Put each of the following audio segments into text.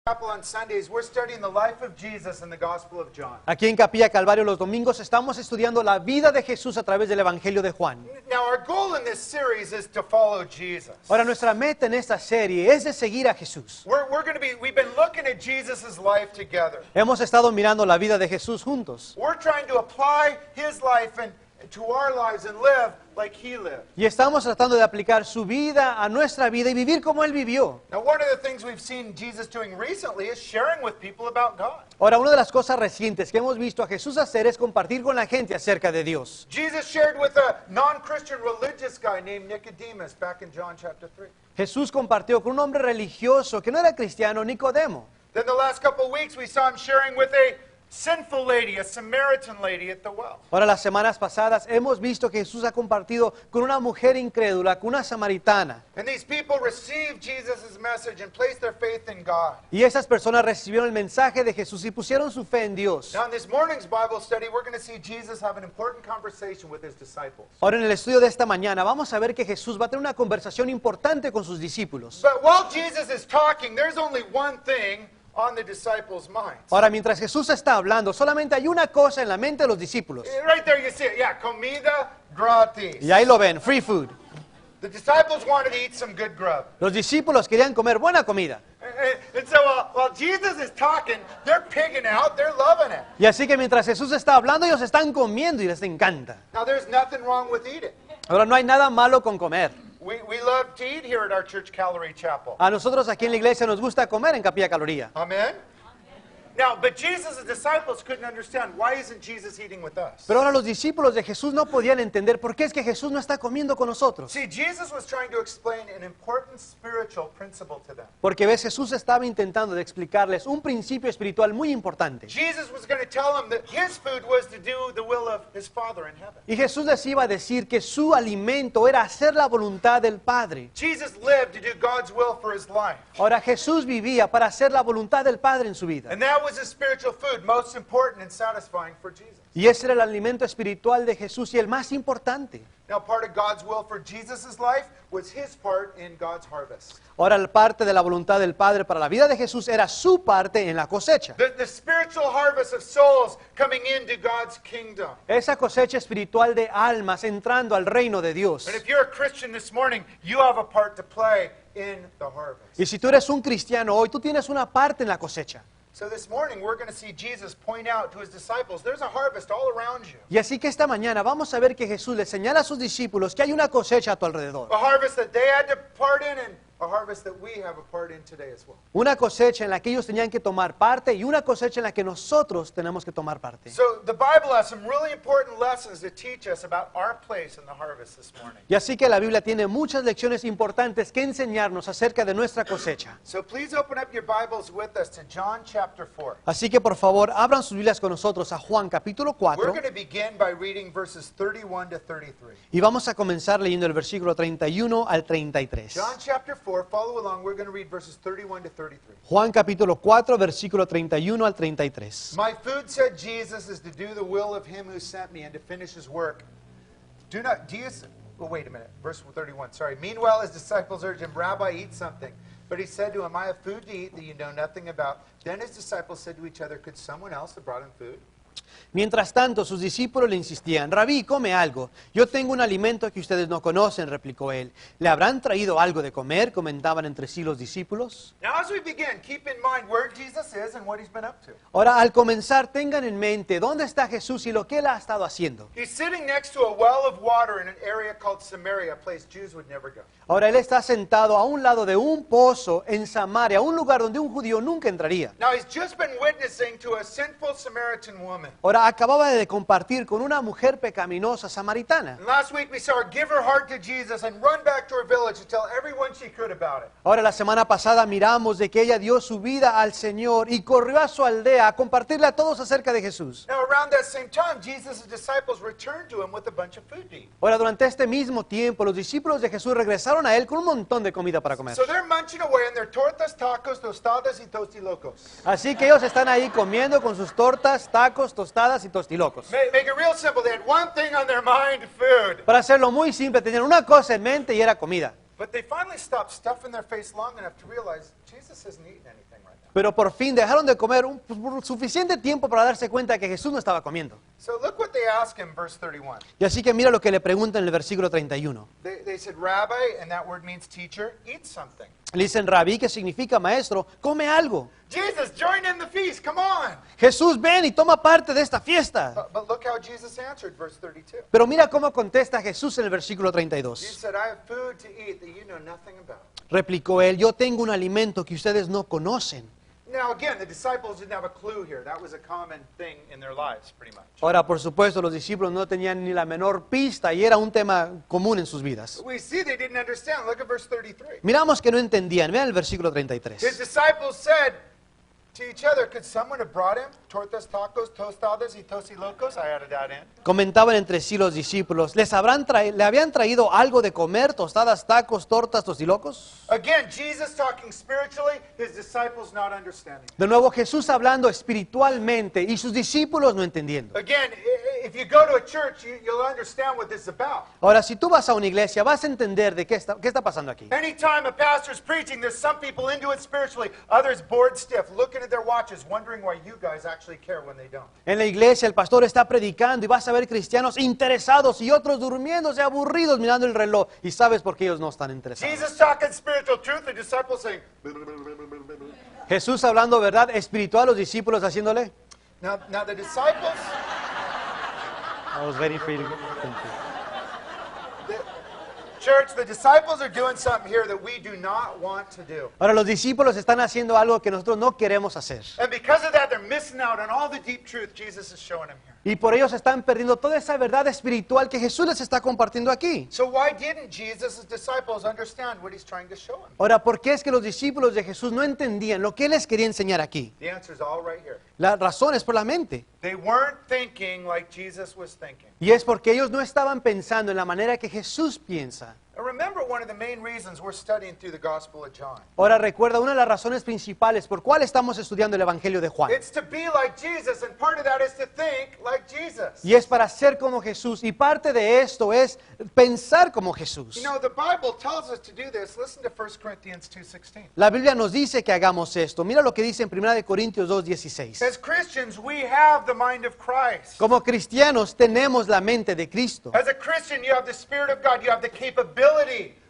On Sundays, we're studying the life of Jesus in the Gospel of John. Aquí en Capilla Calvario los domingos estamos estudiando la vida de Jesús a través del Evangelio de Juan. Now, our goal in this series is to follow Jesus. Ahora, nuestra meta en esta serie es de seguir a Jesús. We've been looking at Jesus' life together. Hemos estado mirando la vida de Jesús juntos. We're trying to apply his life to our lives and live like he lived. Y estamos tratando de aplicar su vida a nuestra vida y vivir como Él vivió. Now, one of the things we've seen Jesus doing recently is sharing with people about God. Ahora, una de las cosas recientes que hemos visto a Jesús hacer es compartir con la gente acerca de Dios. Jesus shared with a non-Christian religious guy named Nicodemus back in John chapter 3. Jesús compartió con un hombre religioso que no era cristiano, Nicodemo. Then the last couple of weeks we saw him sharing with a sinful lady, a Samaritan lady at the well. Ahora, las semanas pasadas hemos visto que Jesús ha compartido con una mujer incrédula, con una samaritana. And these people received Jesus' message and placed their faith in God. Y esas personas recibieron el mensaje de Jesús y pusieron su fe en Dios. Now in this morning's Bible study, we're going to see Jesus have an important conversation with his disciples. Ahora, en el estudio de esta mañana vamos a ver que Jesús va a tener una conversación importante con sus discípulos. But while Jesus is talking, there's only one thing on the disciples' minds. Ahora, mientras Jesús está hablando, solamente hay una cosa en la mente de los discípulos. Right there you see it. Yeah, comida gratis. Y ahí lo ven, free food. The disciples wanted to eat some good grub. Los discípulos querían comer buena comida. And so while Jesus is talking, they're pigging out, they're loving it. Y así que mientras Jesús está hablando, ellos están comiendo y les encanta. Now there's nothing wrong with eating. Ahora, no hay nada malo con comer. We love to eat here at our church Calvary Chapel. A nosotros aquí en la iglesia nos gusta comer en Capilla Caloría. Amen? Now, but Jesus' disciples couldn't understand, why isn't Jesus eating with us? Pero ahora los discípulos de Jesús no podían entender por qué es que Jesús no está comiendo con nosotros. See, Jesus was trying to explain an important spiritual principle to them. Porque ves, Jesús estaba intentando de explicarles un principio espiritual muy importante. Jesus was going to tell them that his food was to do the will of his Father in heaven. Y Jesús les iba a decir que su alimento era hacer la voluntad del Padre. Jesus lived to do God's will for his life. Ahora Jesús vivía para hacer la voluntad del Padre en su vida. And that was the spiritual food most important and satisfying for Jesus. Y ese era el alimento espiritual de Jesús y el más importante. Now, part of God's will for Jesus' life was his part in God's harvest. Ahora, la parte de la voluntad del Padre para la vida de Jesús era su parte en la cosecha. The spiritual harvest of souls coming into God's kingdom. Esa cosecha espiritual de almas entrando al reino de Dios. And if you're a Christian this morning, you have a part to play in the harvest. Y si tú eres un cristiano hoy, tú tienes una parte en la cosecha. So this morning we're going to see Jesus point out to his disciples, there's a harvest all around you. Y así que esta mañana vamos a ver que Jesús le señala a sus discípulos que hay una cosecha a tu alrededor. A harvest that they had to part in and a harvest that we have a part in today as well. Una cosecha en la que ellos tenían que tomar parte y una cosecha en la que nosotros tenemos que tomar parte. So the Bible has some really important lessons to teach us about our place in the harvest this morning. Y así que la Biblia tiene muchas lecciones importantes que enseñarnos acerca de nuestra cosecha. So please open up your Bibles with us to John chapter 4. Así que por favor, abran sus Biblias con nosotros a Juan capítulo We're 4 going to begin by reading verses 31 to 33. y vamos a comenzar leyendo el versículo 31 al 33. John chapter 4, follow along. We're going to read verses 31 to 33. Juan capítulo 4, versículo 31 al 33. My food, said Jesus, is to do the will of him who sent me and to finish his work. Wait a minute, verse 31, sorry. Meanwhile, his disciples urged him, Rabbi, eat something. But he said to him, I have food to eat that you know nothing about. Then his disciples said to each other, could someone else have brought him food? Mientras tanto, sus discípulos le insistían, Rabí, come algo. Yo tengo un alimento que ustedes no conocen, replicó él. ¿Le habrán traído algo de comer? Comentaban entre sí los discípulos. Now, as we begin, keep in mind where Jesus is and what he's been up to. Ahora, al comenzar, tengan en mente dónde está Jesús y lo que él ha estado haciendo. He's sitting next to a well of water in an area called Samaria, a place Jews would never go. Ahora, él está sentado a un lado de un pozo en Samaria, un lugar donde un judío nunca entraría. Now, he's just been witnessing to a sinful Samaritan woman. Ahora, acababa de compartir con una mujer pecaminosa samaritana. And last week we saw her give her heart to Jesus and run back to her village to tell everyone she could about it. Ahora, la semana pasada miramos de que ella dio su vida al Señor y corrió a su aldea a compartirle a todos acerca de Jesús. Now, around that same time, Jesus' disciples returned to him with a bunch of food to eat. Ahora, durante este mismo tiempo, los discípulos de Jesús regresaron a él con un montón de comida para comer. So they're munching away on their tortas, tacos, tostadas y tostilocos. Así que ellos están ahí comiendo con sus tortas, tacos, tostadas y tostilocos. Make it real simple. They had one thing on their mind, food. Para hacerlo muy simple, tenían una cosa en mente y era comida. But they finally stopped stuffing their face long enough to realize Jesus isn't eating anything right now. Pero por fin dejaron de comer por suficiente tiempo para darse cuenta que Jesús no estaba comiendo. So look what they ask him, verse 31. Y así que mira lo que le preguntan en el versículo 31. They said, Rabbi, and that word means teacher, eat something. Le dicen, Rabí, que significa maestro, come algo. Jesus, join in the feast, come on. Jesús, ven y toma parte de esta fiesta. But look how Jesus answered, verse 32. Pero mira cómo contesta Jesús en el versículo Jesus 32. said, I have food to eat that you know nothing about. Replicó él, yo tengo un alimento que ustedes no conocen. Now again, the disciples didn't have a clue here. That was a common thing in their lives, pretty much. Ahora, por supuesto, los discípulos no tenían ni la menor pista y era un tema común en sus vidas. We see they didn't understand. Look at verse 33. Miramos que no entendían. Vean el versículo His 33. disciples said to each other, could someone have brought him tortas, tacos, tostadas y tosilocos? I added that in. Comentaban entre sí los discípulos, ¿le habían traído algo de comer, tostadas, tacos, tortas, tostilocos? Again, Jesus talking spiritually, his disciples not understanding. De nuevo Jesús hablando espiritualmente y sus discípulos no entendiendo. Again, if you go to a church, you'll understand what this is about. Ahora, si tú vas a una iglesia, vas a entender de qué está pasando aquí. Anytime a pastor's preaching, there's some people into it spiritually, others bored stiff, looking at their watches, wondering why you guys actually care when they don't. En la iglesia el pastor está predicando y vas a ver cristianos interesados y otros durmiéndose aburridos mirando el reloj. Y sabes por qué ellos no están interesados. Jesus talking spiritual truth, the disciples saying, Jesús hablando verdad espiritual, los discípulos haciéndole. now the disciples, I was waiting for you to- Thank you. church, the disciples are doing something here that we do not want to do. Ahora los discípulos están haciendo algo que nosotros no queremos hacer. And because of that, they're missing out on all the deep truth Jesus is showing them here. Y por ello se están perdiendo toda esa verdad espiritual que Jesús les está compartiendo aquí. So why didn't Jesus' disciples understand what he's trying to show them? Ahora, ¿por qué es que los discípulos de Jesús no entendían lo que Él les quería enseñar aquí? The answer is all right here. La razón es por la mente. They weren't thinking like Jesus was thinking. Y es porque ellos no estaban pensando en la manera que Jesús piensa. And remember, one of the main reasons we're studying through the Gospel of John. Ahora recuerda, una de las razones principales por cuál estamos estudiando el Evangelio de Juan. It's to be like Jesus, and part of that is to think like Jesus. Y es para ser como Jesús. Y parte de esto es pensar como Jesús. You know, the Bible tells us to do this. Listen to 1 Corinthians 2:16. La Biblia nos dice que hagamos esto. Mira lo que dice en 1 Corintios 2:16. As Christians, we have the mind of Christ. Como cristianos tenemos la mente de Cristo. As a Christian, you have the Spirit of God. You have the capability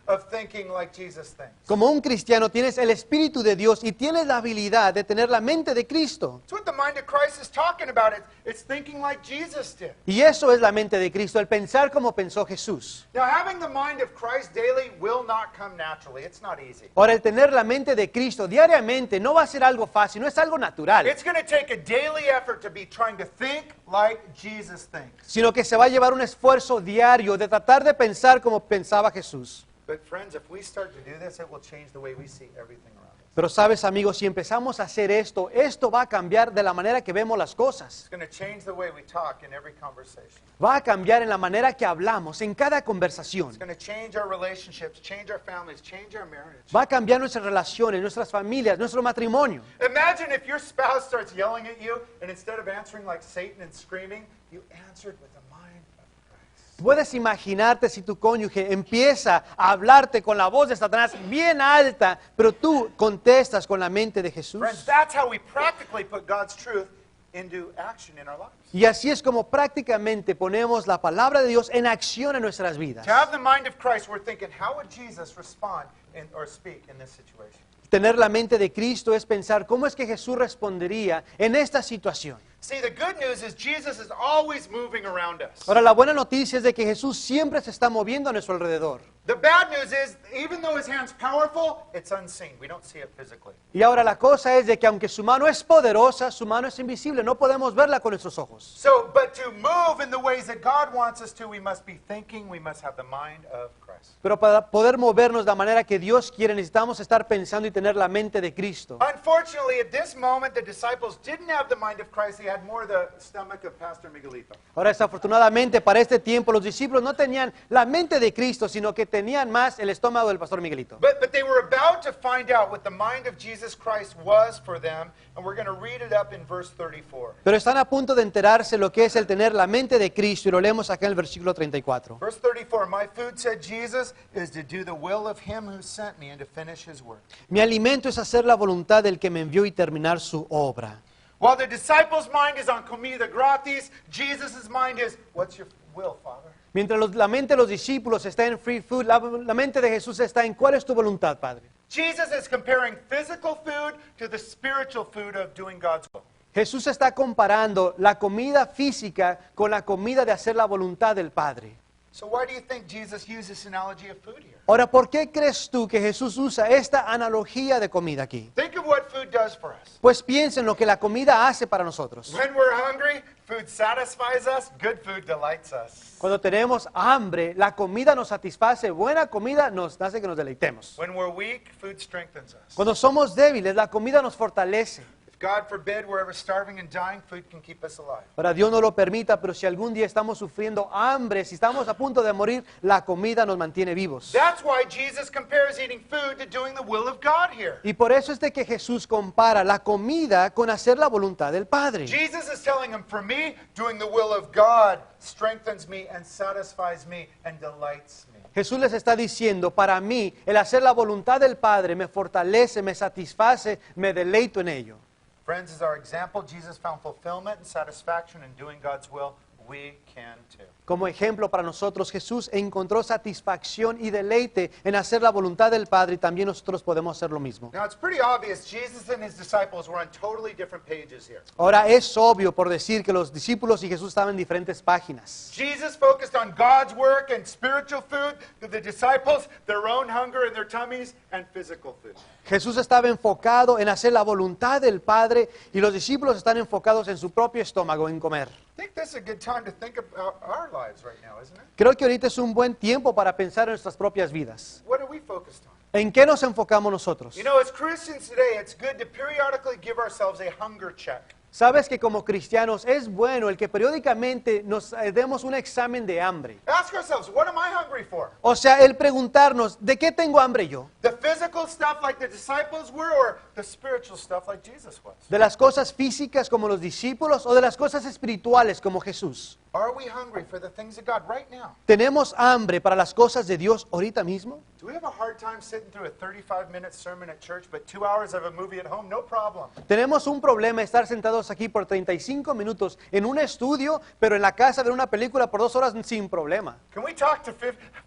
of thinking like Jesus thinks. Como un cristiano tienes el Espíritu de Dios y tienes la habilidad de tener la mente de Cristo. That's what the mind of Christ is talking about. It's thinking like Jesus did. Y eso es la mente de Cristo, el pensar como pensó Jesús. Now, having the mind of Christ daily will not come naturally. It's not easy. Ahora, el tener la mente de Cristo diariamente no va a ser algo fácil, no es algo natural, It's going to take a daily effort to be trying to think like Jesus thinks. sino que se va a llevar un esfuerzo diario de tratar de pensar como pensaba Jesús. But friends, if we start to do this, it will change the way we see everything around us. Pero sabes, amigos, si empezamos a hacer esto, esto va a cambiar de la manera que vemos las cosas. It's going to change the way we talk in every conversation. Va a cambiar en la manera que hablamos, en cada conversación. It's going to change our relationships, change our families, change our marriage. Va a cambiar nuestras relaciones, nuestras familias, nuestro matrimonio. Imagine if your spouse starts yelling at you, and instead of answering like Satan and screaming, you answered with the mind of Christ. Puedes imaginarte si tu cónyuge empieza a hablarte con la voz de Satanás bien alta, pero tú contestas con la mente de Jesús. Friends, that's how we practically put God's truth into action in our lives. Y así es como prácticamente ponemos la palabra de Dios en acción en nuestras vidas. To have the mind of Christ, we're thinking, how would Jesus respond or speak in this situation? Tener la mente de Cristo es pensar cómo es que Jesús respondería en esta situación. See, the good news is Jesus is always moving around us. Ahora, la buena noticia es de que Jesús siempre se está moviendo a nuestro alrededor. The bad news is, even though his hand's powerful, it's unseen. We don't see it physically. Y ahora la cosa es de que aunque su mano es poderosa, su mano es invisible, no podemos verla con nuestros ojos. So, but to move in the ways that God wants us to, we must be thinking, we must have the mind of Christ. Pero para poder movernos de la manera que Dios quiere, necesitamos estar pensando y tener la mente de Cristo. Unfortunately, at this moment, the disciples didn't have the mind of Christ. They had more the stomach of Pastor Miguelito. Ahora, desafortunadamente, para este tiempo, los discípulos no tenían la mente de Cristo, sino que tenían más el estómago del pastor Miguelito. But they were about to find out what the mind of Jesus Christ was for them, and we're going to read it up in verse 34. Pero están a punto de enterarse lo que es el tener la mente de Cristo, y lo leemos acá en el versículo 34. Verse 34, my food, said Jesus, Jesus is to do the will of him who sent me and to finish his work. Mi alimento es hacer la voluntad del que me envió y terminar su obra. While the disciples' mind is on comida gratis, Jesus' mind is, what's your will, Father? Mientras la mente de los discípulos está en free food, la mente de Jesús está en ¿cuál es tu voluntad, Padre? Jesus is comparing physical food to the spiritual food of doing God's will. Jesús está comparando la comida física con la comida de hacer la voluntad del Padre. So why do you think Jesus used this analogy of food here? Ahora, ¿por qué crees tú que Jesús usa esta analogía de comida aquí? Think of what food does for us. Pues piensa en lo que la comida hace para nosotros. When we're hungry, food satisfies us, good food delights us. Cuando tenemos hambre, la comida nos satisface, buena comida nos hace que nos deleitemos. When we're weak, food strengthens us. Cuando somos débiles, la comida nos fortalece. If God forbid we're ever starving and dying, food can keep us alive. Para Dios no lo permita, pero si algún día estamos sufriendo hambre, si estamos a punto de morir, la comida nos mantiene vivos. That's why Jesus compares eating food to doing the will of God here. Y por eso es de que Jesús compara la comida con hacer la voluntad del Padre. Jesus is telling him, for me, doing the will of God strengthens me and satisfies me and delights me. Jesús les está diciendo, para mí, el hacer la voluntad del Padre me fortalece, me satisface, me deleito en ello. Friends, as our example, Jesus found fulfillment and satisfaction in doing God's will. We can too. Como ejemplo para nosotros, Jesús encontró satisfacción y deleite en hacer la voluntad del Padre y también nosotros podemos hacer lo mismo. Now, it's pretty obvious Jesus and his disciples were on totally different pages here. Ahora es obvio por decir que los discípulos y Jesús estaban en diferentes páginas. Jesus focused on God's work and spiritual food, to the disciples, their own hunger in their tummies, and physical food. Jesús estaba enfocado en hacer la voluntad del Padre y los discípulos están enfocados en su propio estómago, en comer. I think this is a good time to think about our lives right now, isn't it? Creo que ahorita es un buen tiempo para pensar en nuestras propias vidas. What are we focused on? ¿En qué nos enfocamos nosotros? You know, as Christians today, it's good to periodically give ourselves a hunger check. Sabes que como cristianos es bueno el que periódicamente nos demos un examen de hambre. Ask ourselves, what am I hungry for? O sea, el preguntarnos, ¿de qué tengo hambre yo? The physical stuff like the disciples were, or the spiritual stuff like Jesus was? ¿De las cosas físicas como los discípulos o de las cosas espirituales como Jesús? Are we hungry for the things of God right now? ¿Tenemos hambre para las cosas de Dios ahorita mismo? Do we have a hard time sitting through a 35-minute sermon at church, but 2 hours of a movie at home? No problem. Tenemos un problema estar sentados aquí por 35 minutos en un estudio, pero en la casa ver una película por 2 horas sin problema. Can we talk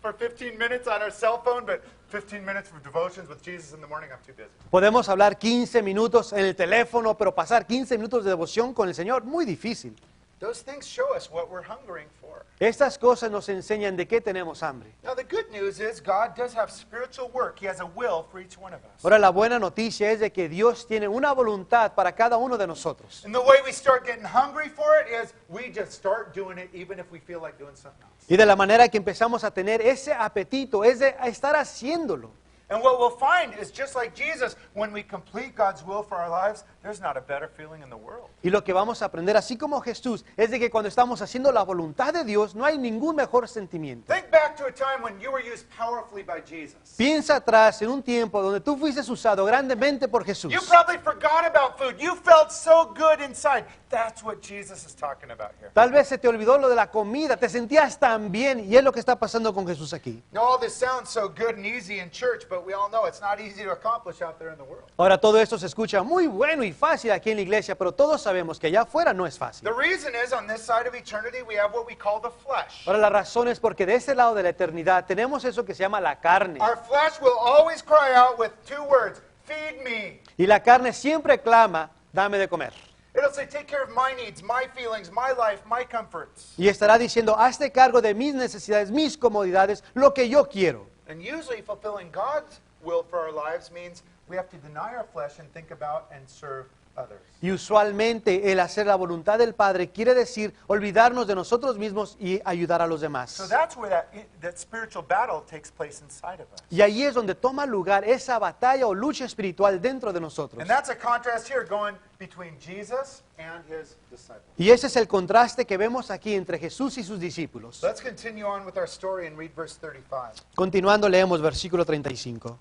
for 15 minutes on our cell phone, but 15 minutes for devotions with Jesus in the morning? I'm too busy. Podemos hablar 15 minutos en el teléfono, pero pasar 15 minutos de devoción con el Señor, muy difícil. Those things show us what we're hungering for. Estas cosas nos enseñan de qué tenemos hambre. Now, the good news is God does have spiritual work. He has a will for each one of us. Ahora, la buena noticia es de que Dios tiene una voluntad para cada uno de nosotros. And the way we start getting hungry for it is we just start doing it even if we feel like doing something else. Y de la manera que empezamos a tener ese apetito, es de estar haciéndolo. And what we'll find is just like Jesus, when we complete God's will for our lives, there's not a better feeling in the world. Y lo que vamos a aprender, así como Jesús, es de que cuando estamos haciendo la voluntad de Dios, no hay ningún mejor sentimiento. Think back to a time when you were used powerfully by Jesus. Piensa atrás en un tiempo donde tú fuiste usado grandemente por Jesús. You probably forgot about food. You felt so good inside. That's what Jesus is talking about here. Tal vez se te olvidó lo de la comida, te sentías tan bien, y es lo que está pasando con Jesús aquí. Now, all this sounds so good and easy in church, but we all know it's not easy to accomplish out there in the world. Ahora todo esto se escucha muy bueno y fácil aquí en la iglesia, pero todos sabemos que allá afuera no es fácil. The reason is on this side of eternity, we have what we call the flesh. Ahora la razón es porque de este lado de la eternidad tenemos eso que se llama la carne. Our flesh will always cry out with 2 words, feed me. Y la carne siempre clama, dame de comer. It'll say, take care of my needs, my feelings, my life, my comforts. Y estará diciendo, hazte cargo de mis necesidades, mis comodidades, lo que yo quiero. And usually fulfilling God's will for our lives means we have to deny our flesh and think about and serve others. Y usualmente el hacer la voluntad del Padre quiere decir olvidarnos de nosotros mismos y ayudar a los So demás. that's where that spiritual battle takes place inside of us. Y ahí es donde toma lugar esa batalla o lucha espiritual dentro de nosotros. And that's a contrast here going between Jesus and his disciples. Y ese es el contraste que vemos aquí entre Jesús y sus discípulos. Let's continue on with our story and read verse 35. Continuando leemos versículo 35.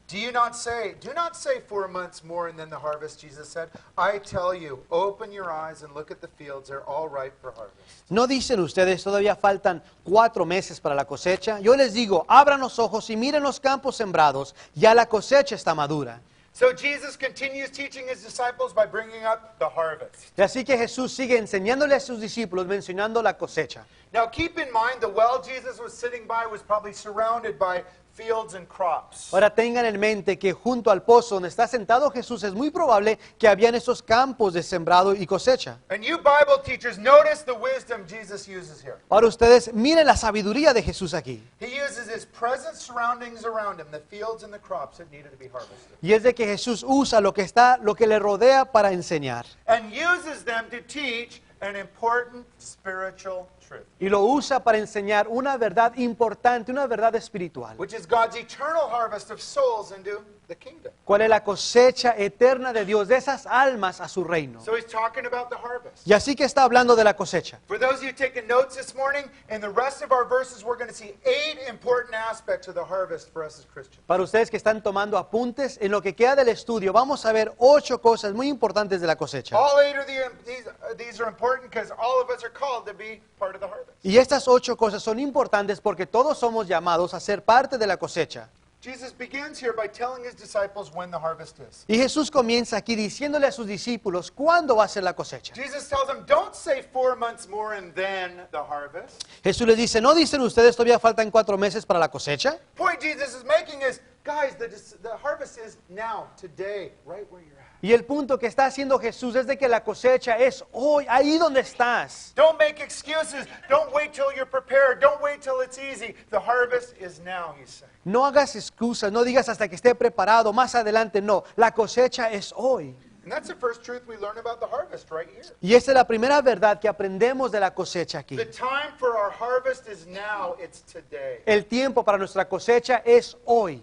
Do not say 4 months more and then the harvest, Jesus said. I tell you, open your eyes and look at the fields. They're all ripe for harvest. ¿No dicen ustedes todavía faltan 4 meses para la cosecha? Yo les digo, abran los ojos y miren los campos sembrados, ya la cosecha está madura. So Jesus continues teaching his disciples by bringing up the harvest. Y así que Jesús sigue enseñándole a sus discípulos, mencionando la cosecha. Now keep in mind, the well Jesus was sitting by was probably surrounded by fields and crops. Ahora tengan en mente que junto al pozo donde está sentado Jesús es muy probable que habían esos campos de sembrado y cosecha. And you Bible teachers, notice the wisdom Jesus uses here. Ahora ustedes miren la sabiduría de Jesús aquí. He uses his present surroundings around him, the fields and the crops that needed to be harvested. Y es de que Jesús usa lo que le rodea para enseñar. And uses them to teach an important spiritual truth, Y lo usa para enseñar una verdad importante, una verdad espiritual. which is God's eternal harvest of souls into the kingdom. ¿Cuál es la cosecha eterna de Dios, de esas almas a su reino? So he's talking about the harvest. Y así que está hablando de la cosecha. For those of you taking notes this morning, in the rest of our verses, we're going to see 8 important aspects of the harvest for us as Christians. Para ustedes que están tomando apuntes, en lo que queda del estudio, vamos a ver 8 cosas muy importantes de la cosecha. All 8 of these are important because all of us are called to be part of the harvest. Y estas 8 cosas son importantes porque todos somos llamados a ser parte de la cosecha. Jesus begins here by telling his disciples when the harvest is. Y Jesús comienza aquí diciéndole a sus discípulos cuándo va a ser la cosecha. Jesus tells them, don't say 4 months more and then the harvest. Jesús les dice, ¿no dicen ustedes todavía faltan 4 meses para la cosecha? The point Jesus is making is, guys, the harvest is now, today, right where you're at. Y el punto que está haciendo Jesús es de que la cosecha es hoy, ahí donde estás. Don't make excuses. Don't wait till you're prepared. Don't wait till it's easy. The harvest is now, he's saying. No hagas excusas, no digas hasta que esté preparado, más adelante, no. La cosecha es hoy. And that's the first truth we learn about the harvest right here. Y esta es la primera verdad que aprendemos de la cosecha aquí. The time for our harvest is now. It's today. El tiempo para nuestra cosecha es hoy.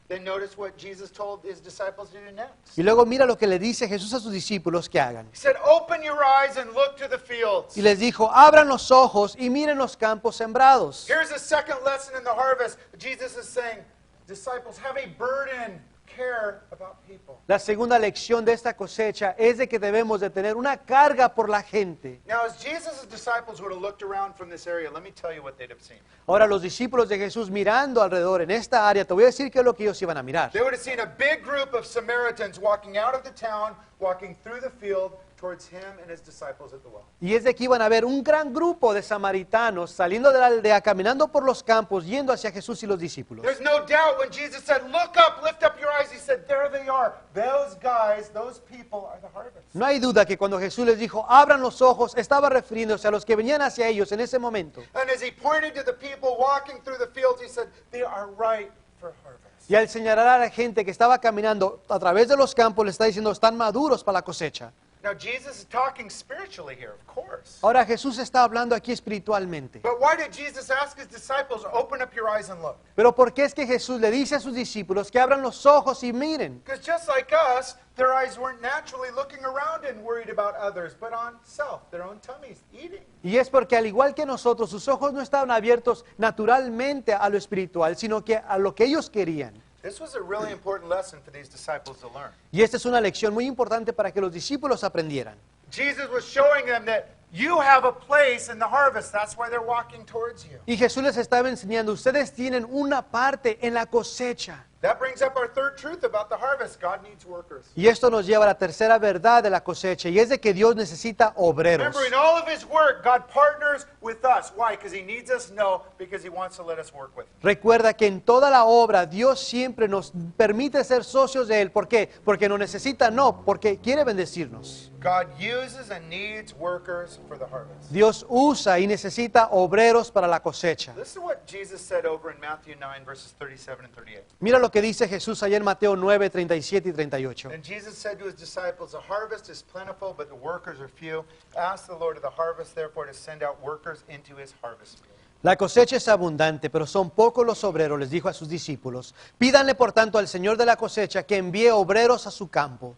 Then notice what Jesus told his disciples to do next. Y luego mira lo que le dice Jesús a sus discípulos que hagan. He said, open your eyes and look to the fields. Y les dijo, abran los ojos y miren los campos sembrados. Here's a second lesson in the harvest. Jesus is saying, disciples, have a burden, care about people. La segunda lección de esta cosecha es de que debemos de tener una carga por la gente. Now, as Jesus' disciples would have looked around from this area, let me tell you what they'd have seen. Ahora los discípulos de Jesús mirando alrededor en esta área, te voy a decir qué es lo que ellos iban a mirar. They would have seen a big group of Samaritans walking out of the town, walking through the field towards him and his disciples at the well. Y es de que iban a ver un gran grupo de samaritanos saliendo de la aldea, caminando por los campos, yendo hacia Jesús y los discípulos. There's no doubt when Jesus said, look up, lift up your eyes, he said, there they are. Those guys, those people are the harvest. No hay duda que cuando Jesús les dijo, abran los ojos, estaba refiriéndose a los que venían hacia ellos en ese momento. And as he pointed to the people walking through the fields, he said, they are ripe for harvest. Y al señalar a la gente que estaba caminando a través de los campos, le está diciendo, están maduros para la cosecha. Now, Jesus is talking spiritually here, of course. Ahora Jesús está hablando aquí espiritualmente. But why did Jesus ask his disciples, open up your eyes and look? Pero ¿por qué es que Jesús le dice a sus discípulos que abran los ojos y miren? Because just like us, their eyes weren't naturally looking around and worried about others, but on self, their own tummies, eating. Y es porque al igual que nosotros, sus ojos no estaban abiertos naturalmente a lo espiritual, sino que a lo que ellos querían. This was a really important lesson for these disciples to learn. Y esta es una lección muy importante para que los discípulos aprendieran. Jesus was showing them that you have a place in the harvest. That's why they're walking towards you. Y Jesús les estaba enseñando, ustedes tienen una parte en la cosecha. That brings up our third truth about the harvest. God needs workers. Y esto nos lleva a la tercera verdad de la cosecha, y es de que Dios necesita obreros. Remember, in all of his work, God partners with us. Why? Because he needs us? No, because he wants to let us work with him. Recuerda que en toda la obra Dios siempre nos permite ser socios de Él. ¿Por qué? Porque nos necesita, no, porque quiere bendecirnos. God uses and needs workers for the harvest. Dios usa y necesita obreros para la cosecha. Listen to what Jesus said over in Matthew 9, verses 37 and 38. Mira lo que dice Jesús allá en Mateo 9, 37 y 38. And Jesus said to his disciples, the harvest is plentiful, but the workers are few. Ask the Lord of the harvest, therefore, to send out workers into his harvest field. La cosecha es abundante, pero son pocos los obreros, les dijo a sus discípulos. Pídanle por tanto al Señor de la cosecha que envíe obreros a su campo.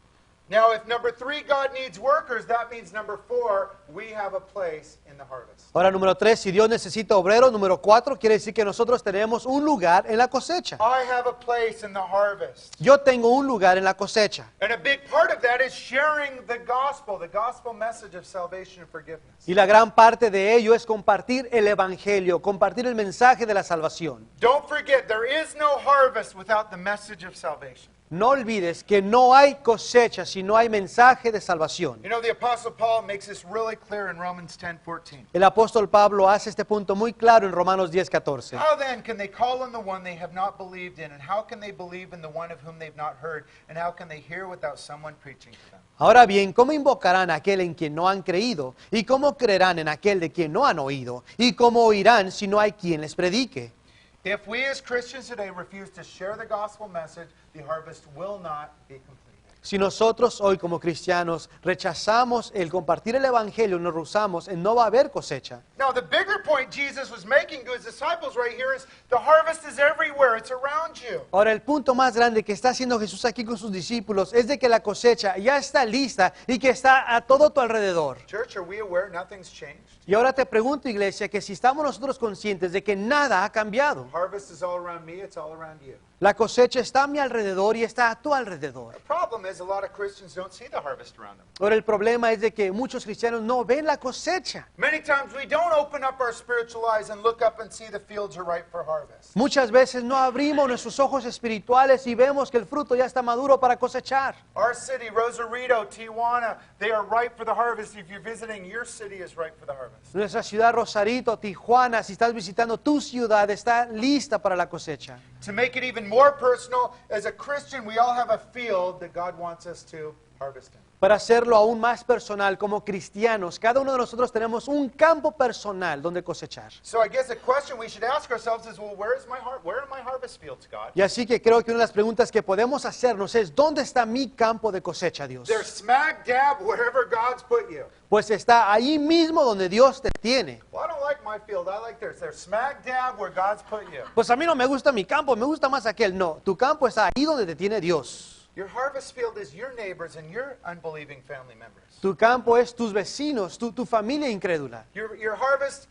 Now, if number 3, God needs workers, that means number 4, we have a place in the harvest. Ahora, número 3, si Dios necesita obreros. Número 4, quiere decir que nosotros tenemos un lugar en la cosecha. I have a place in the harvest. Yo tengo un lugar en la cosecha. And a big part of that is sharing the gospel message of salvation and forgiveness. Y la gran parte de ello es compartir el evangelio, compartir el mensaje de la salvación. Don't forget, there is no harvest without the message of salvation. No olvides que no hay cosecha si no hay mensaje de salvación. You know, the Apostle Paul makes this really clear in Romans 10:14. El apóstol Pablo hace este punto muy claro en Romanos 10:14. How then can they call on the one they have not believed in? And how can they believe in the one of whom they've not heard? And how can they hear without someone preaching to them? Ahora bien, ¿cómo invocarán a aquel en quien no han creído? ¿Y cómo creerán en aquel de quien no han oído? ¿Y cómo oirán si no hay quien les predique? If we as Christians today refuse to share the gospel message, the harvest will not be completed. Si nosotros hoy como cristianos rechazamos el compartir el evangelio, nos rehusamos, no va a haber cosecha. Now, the bigger point Jesus was making to his disciples right here is the harvest is everywhere. It's around you. Ahora, el punto más grande que está haciendo Jesús aquí con sus discípulos es de que la cosecha ya está lista y que está a todo tu alrededor. Church, are we aware nothing's changed? Y ahora te pregunto, iglesia, que si estamos nosotros conscientes de que nada ha cambiado. Harvest is all around me. It's all around you. La cosecha está a mi alrededor y está a tu alrededor. The problem is a lot of Christians don't see the harvest around them. Ahora, el problema es de que muchos cristianos no ven la cosecha. Many times we don't open up our spiritual eyes and look up and see the fields are ripe for harvest. Muchas veces no abrimos nuestros ojos espirituales y vemos que el fruto ya está maduro para cosechar. Our city, Rosarito, Tijuana, they are ripe for the harvest. If you're visiting, your city is ripe for the harvest. Nuestra ciudad Rosarito, Tijuana, si estás visitando tu ciudad, está lista para la cosecha. To make it even more personal, as a Christian, we all have a field that God wants us to harvest in. Para hacerlo aún más personal, como cristianos, cada uno de nosotros tenemos un campo personal donde cosechar. So I guess the question we should ask ourselves is, well, where are my harvest fields, God? Y así que creo que una de las preguntas que podemos hacernos es, ¿dónde está mi campo de cosecha, Dios? They're smack dab wherever God's put you. Pues está ahí mismo donde Dios te tiene. Well, I don't like my field. I like theirs. They're smack dab where God's put you. Pues a mí no me gusta mi campo, me gusta más aquel. No, tu campo está ahí donde te tiene Dios. Your harvest field is your neighbors and your unbelieving family members. Tu campo es tus vecinos, tu familia incrédula. Your harvest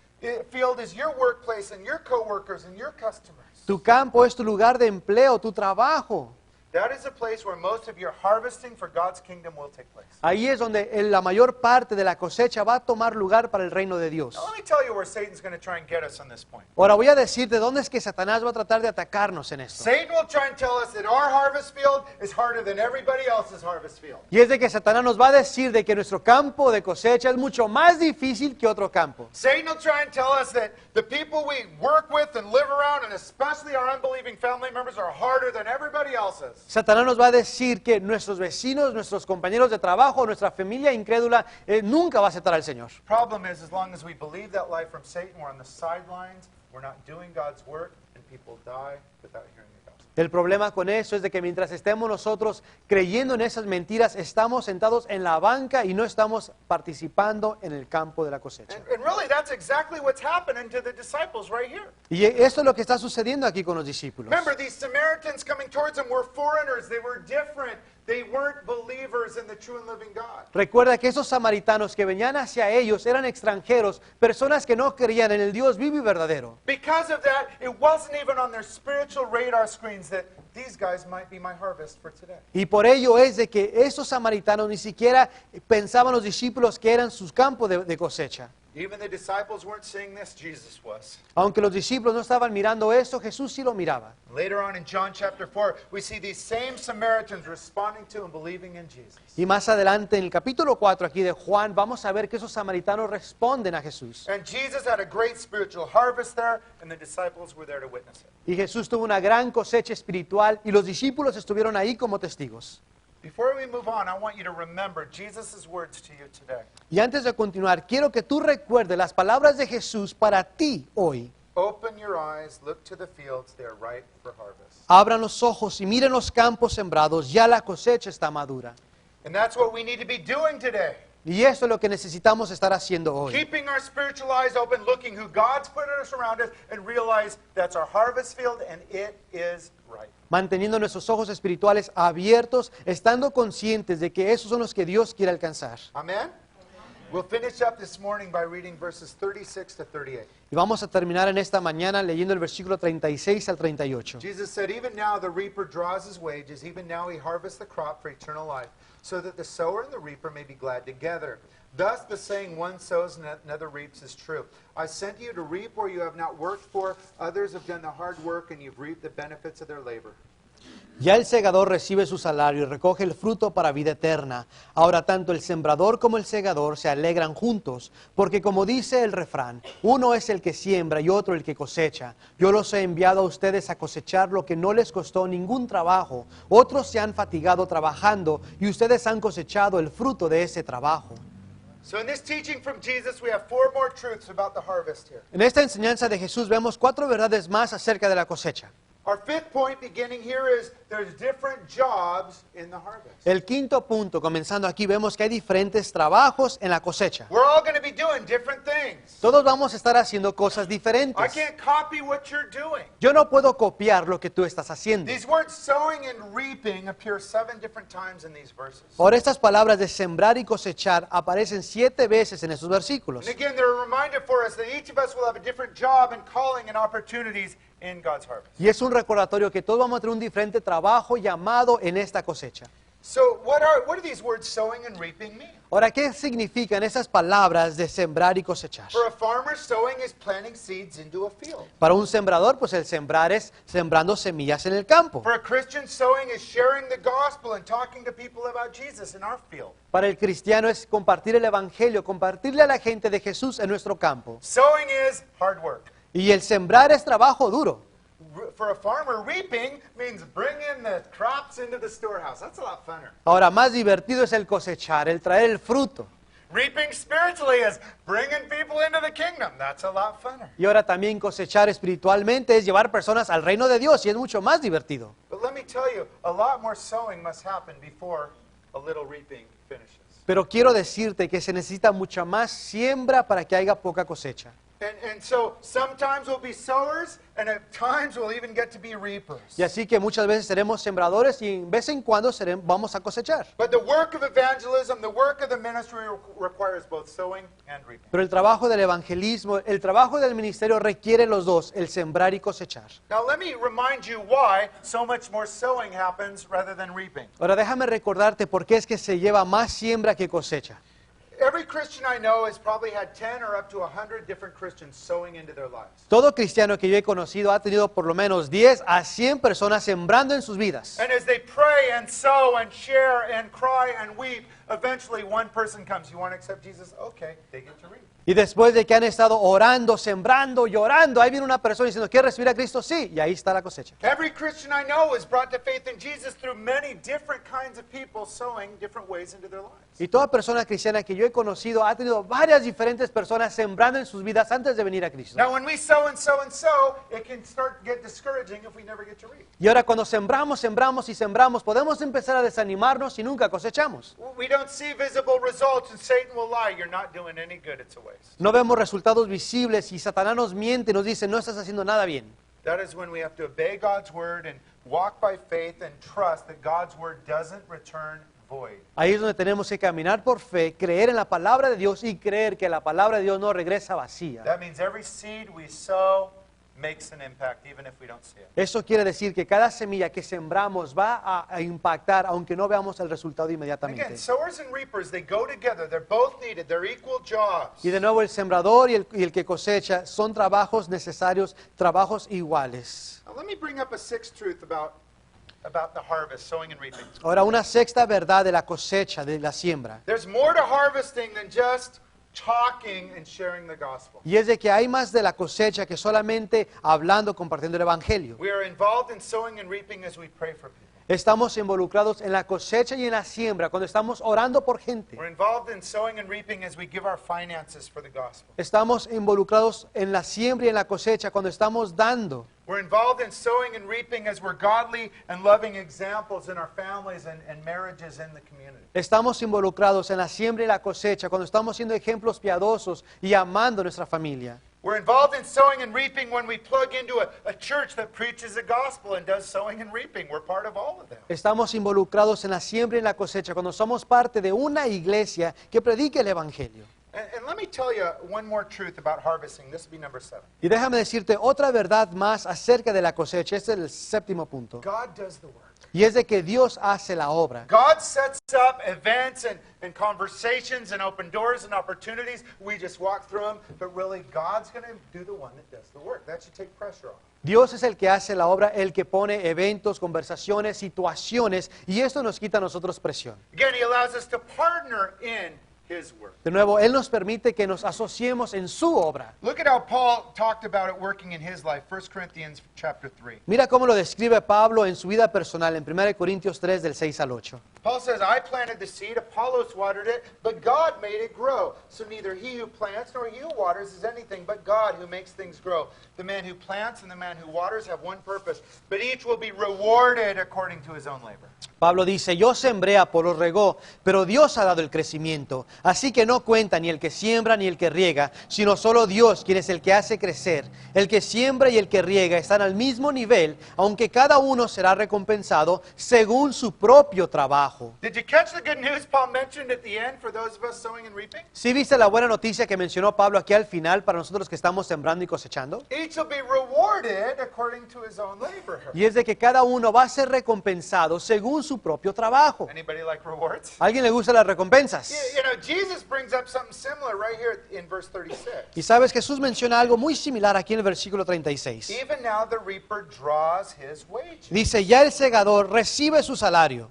field is your workplace and your coworkers and your customers. Tu campo es tu lugar de empleo, tu trabajo. That is a place where most of your harvesting for God's kingdom will take place. Ahí es donde la mayor parte de la cosecha va a tomar lugar para el reino de Dios. Now, let me tell you where Satan's going to try and get us on this point. Ahora voy a decirte dónde es que Satanás va a tratar de atacarnos en esto. Satan will try and tell us that our harvest field is harder than everybody else's harvest field. Y es de que Satanás nos va a decir de que nuestro campo de cosecha es mucho más difícil que otro campo. Satan will try and tell us that the people we work with and live around, and especially our unbelieving family members, are harder than everybody else's. Satanás nos va a decir que nuestros vecinos, nuestros compañeros de trabajo, nuestra familia incrédula nunca va a aceptar al Señor. Problem is, as long as we believe that lie from Satan, we're on the sidelines, we're not doing God's work, and people die without hearing the gospel. El problema con eso es de que mientras estemos nosotros creyendo en esas mentiras, estamos sentados en la banca y no estamos participando en el campo de la cosecha. And really, that's exactly what's happening to the disciples right here. Y esto es lo que está sucediendo aquí con los discípulos. Remember, these Samaritans coming towards them were foreigners. They were different. They weren't believers in the true and living God. Recuerda que esos samaritanos que venían hacia ellos eran extranjeros, personas que no creían en el Dios vivo y verdadero. Because of that, it wasn't even on their spiritual radar screens that these guys might be my harvest for today. Y por ello es de que esos samaritanos ni siquiera pensaban los discípulos que eran sus campos de cosecha. Even the disciples weren't seeing this, Jesus was. Aunque los discípulos no estaban mirando eso, Jesús sí lo miraba. Later on in John chapter 4, we see these same Samaritans responding to and believing in Jesus. Y más adelante en el capítulo 4 aquí de Juan vamos a ver que esos samaritanos responden a Jesús. And Jesus had a great spiritual harvest there, and the disciples were there to witness it. Y Jesús tuvo una gran cosecha espiritual y los discípulos estuvieron ahí como testigos. Before we move on, I want you to remember Jesus' words to you today. Y antes de continuar, quiero que tú recuerdes las palabras de Jesús para ti hoy. Open your eyes, look to the fields, they are ripe for harvest. Abran los ojos y miren los campos sembrados, ya la cosecha está madura. And that's what we need to be doing today. Y eso es lo que necesitamos estar haciendo hoy. Keeping our spiritual eyes open, looking who God's put us around us, and realize that's our harvest field and it is right. Manteniendo nuestros ojos espirituales abiertos, estando conscientes de que esos son los que Dios quiere alcanzar. Amen? We'll finish up this morning by reading verses 36 to 38. Y vamos a terminar en esta mañana leyendo el versículo 36 al 38. Jesus said, even now the reaper draws his wages, even now he harvests the crop for eternal life, so that the sower and the reaper may be glad together. Thus the saying, one sows and another reaps is true. I sent you to reap where you have not worked for. Others have done the hard work, and you've reaped the benefits of their labor. Ya el segador recibe su salario y recoge el fruto para vida eterna. Ahora tanto el sembrador como el segador se alegran juntos, porque como dice el refrán, uno es el que siembra y otro el que cosecha. Yo los he enviado a ustedes a cosechar lo que no les costó ningún trabajo. Otros se han fatigado trabajando y ustedes han cosechado el fruto de ese trabajo. So in this teaching from Jesus, we have 4 more truths about the harvest here. En esta enseñanza de Jesús vemos 4 verdades más acerca de la cosecha. Our 5th point beginning here is there's different jobs in the harvest. El quinto punto, comenzando aquí, vemos que hay diferentes trabajos en la cosecha. We're all going to be doing different things. Todos vamos a estar haciendo cosas I diferentes. can't copy what you're doing. Yo no puedo copiar lo que tú estás haciendo. These words sowing and reaping appear 7 different times in these verses. Ahora estas palabras de sembrar y cosechar aparecen 7 veces en estos versículos. And again, they're a reminder for us that each of us will have a different job and calling and opportunities in God's harvest. Y es un recordatorio que todos vamos a tener un diferente trabajo llamado en esta cosecha. So what do these words sowing and reaping mean? Ahora, ¿qué significan esas palabras de sembrar y cosechar? For a farmer, sowing is planting seeds into a field. Para un sembrador, pues el sembrar es sembrando semillas en el campo. For a Christian, sowing is sharing the gospel and talking to people about Jesus in our field. Para el cristiano es compartir el evangelio, compartirle a la gente de Jesús en nuestro campo. Sowing is hard work. Y el sembrar es trabajo duro. For a farmer, reaping means bringing the crops into the storehouse. That's a lot funner. Ahora, más divertido es el cosechar, el traer el fruto. Reaping spiritually is bringing people into the kingdom. That's a lot funner. Y ahora también cosechar espiritualmente es llevar personas al reino de Dios y es mucho más divertido. But let me tell you, a lot more sowing must happen before a little reaping finishes. Pero quiero decirte que se necesita mucha más siembra para que haya poca cosecha. And so sometimes we'll be sowers, and at times we'll even get to be reapers. Y así que muchas veces seremos sembradores y en vez en cuando vamos a cosechar. But the work of evangelism, the work of the ministry requires both sowing and reaping. Pero el trabajo del evangelismo, el trabajo del ministerio requiere los dos, el sembrar y cosechar. Now let me remind you why so much more sowing happens rather than reaping. Ahora déjame recordarte por qué es que se lleva más siembra que cosecha. Every Christian I know has probably had 10 or up to 100 different Christians sowing into their lives. Todo cristiano que yo he conocido ha tenido por lo menos 10 a 100 personas sembrando en sus vidas. And as they pray and sow and share and cry and weep, eventually one person comes, you want to accept Jesus? Okay, they get to reap. Y después de que han estado orando, sembrando, llorando, ahí viene una persona diciendo, ¿quieres recibir a Cristo? Sí, y ahí está la cosecha. Every Christian I know is brought to faith in Jesus through many different kinds of people sowing different ways into their lives. Y toda persona cristiana que yo he conocido ha tenido varias diferentes personas sembrando en sus vidas antes de venir a Cristo. Now when we sow and sow and sow, it can start to get discouraging if we never get to reap. Y ahora cuando sembramos, sembramos y sembramos, podemos empezar a desanimarnos y nunca cosechamos. We don't see visible results and Satan will lie, you're not doing any good, it's a waste. No vemos resultados visibles y Satanás nos miente y nos dice, no estás haciendo nada bien. That is when we have to obey God's word and walk by faith and trust that God's word doesn't return void. Ahí es donde tenemos que caminar por fe, creer en la palabra de Dios y creer que la palabra de Dios no regresa vacía. That means every seed we sow makes an impact even if we don't see it. Eso quiere decir que cada semilla que sembramos va a impactar aunque no veamos el resultado inmediatamente. Again, sowers and reapers, they go together. They're both needed. They're equal jobs. Y de nuevo el sembrador y el que cosecha son trabajos necesarios, trabajos iguales. Now, let me bring up a 6th truth about the harvest, sowing and reaping. Ahora, una sexta verdad de la cosecha, de la siembra. There's more to harvesting than just talking and sharing the gospel. Y es de que hay más de la cosecha que solamente hablando, compartiendo el evangelio. We are involved in sowing and reaping as we pray for people. Estamos involucrados en la cosecha y en la siembra cuando estamos orando por gente. We're involved in sowing and reaping as we give our finances for the gospel. Estamos involucrados en la siembra y en la cosecha cuando estamos dando. We're involved in sowing and reaping as we're godly and loving examples in our families and marriages in the community. Estamos involucrados en la siembra y la cosecha cuando estamos siendo ejemplos piadosos y amando a nuestra familia. We're involved in sowing and reaping when we plug into a church that preaches the gospel and does sowing and reaping. We're part of all of them. Estamos involucrados en la siembra y en la cosecha cuando somos parte de una iglesia que predique el evangelio. And let me tell you one more truth about harvesting. This will be number 7. Y déjame decirte otra verdad más acerca de la cosecha. Este es el séptimo punto. God does the work. Y es de que Dios hace la obra. God sets up events and conversations and open doors and opportunities. We just walk through them, but really God's going to do the one that does the work. That should take pressure off. Dios es el que hace la obra, el que pone eventos, conversaciones, situaciones, y esto nos quita a nosotros presión. Again, He allows us to partner in His work. De nuevo, Él nos permite que nos asociemos en su obra. Look at how Paul talked about it working in his life. 1 Corinthians chapter 3. Mira cómo lo describe Pablo en su vida personal en 1 Corintios 3 del 6 al 8. Paul says, I planted the seed, Apollos watered it, but God made it grow. So neither he who plants nor he who waters is anything, but God who makes things grow. The man who plants and the man who waters have one purpose, but each will be rewarded according to his own labor. Pablo dice, yo sembré, Apolo regó, pero Dios ha dado el crecimiento. Así que no cuenta ni el que siembra ni el que riega, sino solo Dios, quien es el que hace crecer. El que siembra y el que riega están al mismo nivel, aunque cada uno será recompensado según su propio trabajo. Did you catch the good news Paul mentioned at the end for those of us sowing and reaping? ¿Sí viste la buena noticia que mencionó Pablo aquí al final para nosotros que estamos sembrando y cosechando? Each will be rewarded according to his own labor. Y es de que cada uno va a ser recompensado según su propio trabajo. Anybody like rewards? ¿A alguien le gustan las recompensas? You know, Jesus brings up something similar right here in verse 36. Y sabes, Jesús menciona algo muy similar aquí en el versículo 36. Even now the reaper draws his wages. Dice, ya el segador recibe su salario.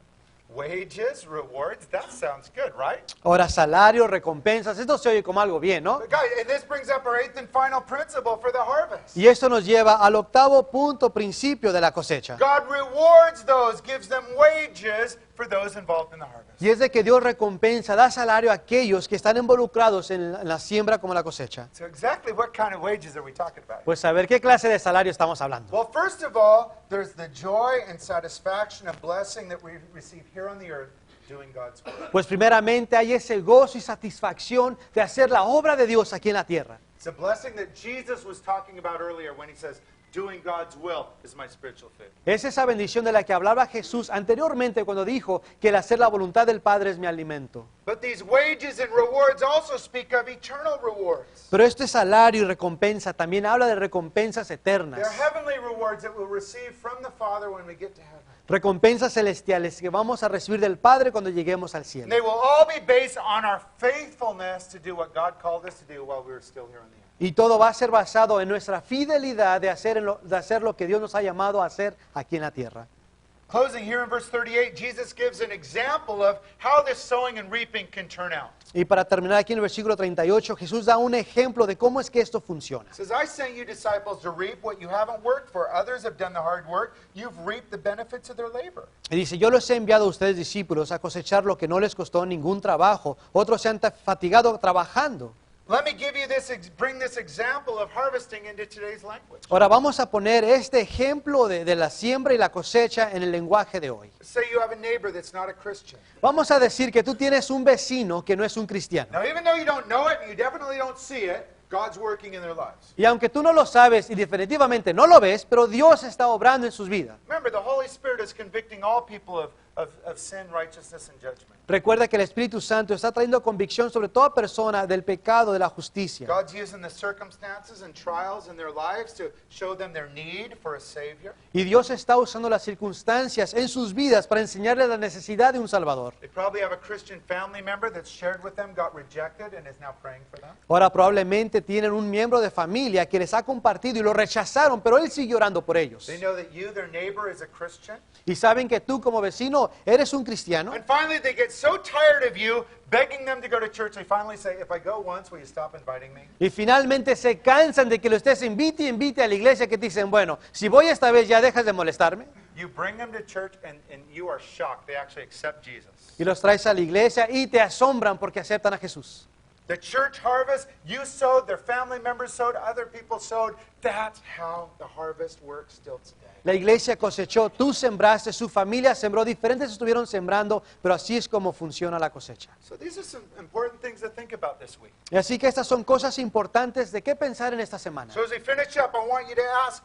Wages, rewards, that sounds good, right? Ahora, salario, recompensas, esto se oye como algo bien, ¿no? But guys, and this brings up our 8th and final principle for the harvest. Y esto nos lleva al octavo punto, principio de la cosecha. God rewards those, gives them wages for those involved in the harvest. Y es de que Dios recompensa, da salario a aquellos que están involucrados en la siembra como la cosecha. So exactly what kind of wages are we talking about? Pues a ver, ¿qué clase de salario estamos hablando? Well, first of all, there's the joy and satisfaction and blessing that we receive here on the earth doing God's work. Pues primeramente hay ese gozo y satisfacción de hacer la obra de Dios aquí en la tierra. It's a blessing that Jesus was talking about earlier when he says, doing God's will is my spiritual food. Es esa bendición de la que hablaba Jesús anteriormente cuando dijo que el hacer la voluntad del Padre es mi alimento. But these wages and rewards also speak of eternal rewards. Pero este salario y recompensa también habla de recompensas They're eternas, heavenly rewards that we'll receive from the Father when we get to heaven. recompensas celestiales que vamos a recibir del Padre cuando lleguemos al And cielo. they will all be based on our faithfulness to do what God called us to do while we were still here on the earth. Y todo va a ser basado en nuestra fidelidad de hacer lo que Dios nos ha llamado a hacer aquí en la tierra. Closing here in verse 38, Jesus gives an example of how this sowing and reaping can turn out. Y para terminar aquí en el versículo 38, Jesús da un ejemplo de cómo es que esto funciona. It says, I sent you disciples to reap what you haven't worked for. Others have done the hard work. You've reaped the benefits of their labor. Y dice, yo los he enviado a ustedes discípulos a cosechar lo que no les costó ningún trabajo. Otros se han fatigado trabajando. Let me give you bring this example of harvesting into today's language. Ahora vamos a poner este ejemplo de la siembra y la cosecha en el lenguaje de hoy. Say you have a neighbor that's not a Christian. Vamos a decir que tú tienes un vecino que no es un cristiano. Now, even though you don't know it and you definitely don't see it, God's working in their lives. Y aunque tú no lo sabes y definitivamente no lo ves, pero Dios está obrando en sus vidas. Remember, the Holy Spirit is convicting all people of sin, righteousness, and judgment. Recuerda que el Espíritu Santo está trayendo convicción sobre toda persona del pecado, de la justicia. God's using the circumstances and trials in their lives to show them their need for a Savior. Y Dios está usando las circunstancias en sus vidas para enseñarles la necesidad de un Salvador. They probably have a Christian family member that's shared with them, got rejected, and is now praying for them. Ahora probablemente tienen un miembro de familia que les ha compartido y lo rechazaron, pero Él sigue orando por ellos. They know that you, their neighbor, is a Christian. Y saben que tú como vecino eres un cristiano. And finally, they get so tired of you begging them to go to church, they finally say, if I go once, will you stop inviting me? Y finalmente se cansan de que lo estés invite y invite a la iglesia, que te dicen, bueno, si voy esta vez ya dejas de molestarme. You bring them to church and you are shocked. They actually accept Jesus. Y los traes a la iglesia y te asombran porque aceptan a Jesús. The church harvest, you sowed, their family members sowed, other people sowed. That's how the harvest works still today. La iglesia cosechó, tú sembraste, su familia sembró, diferentes estuvieron sembrando, pero así es como funciona la cosecha. So these are some important things to think about this week. Y así que estas son cosas importantes de qué pensar en esta semana. So as we finish up, I want you to ask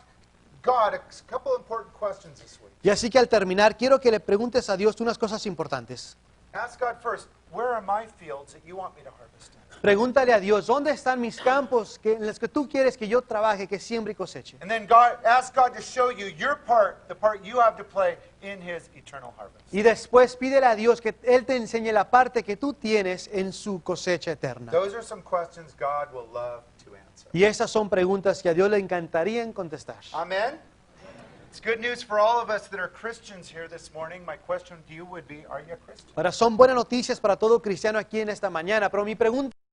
God a couple important questions this week. Y así que al terminar, quiero que le preguntes a Dios unas cosas importantes. Ask God first, where are my fields that you want me to harvest in? Pregúntale a Dios, ¿dónde están mis campos en los que tú quieres que yo trabaje, que siembre y coseche? And then God, ask God to show you your part, the part you have to play in His eternal harvest. Y después pídele a Dios que Él te enseñe la parte que tú tienes en su cosecha eterna. Those are some questions God will love to answer. Y esas son preguntas que a Dios le encantaría contestar. Amen? It's good news for all of us that are Christians here this morning. My question to you would be, are you a Christian? Ahora, son buenas noticias para todo cristiano aquí en esta mañana, pero mi pregunta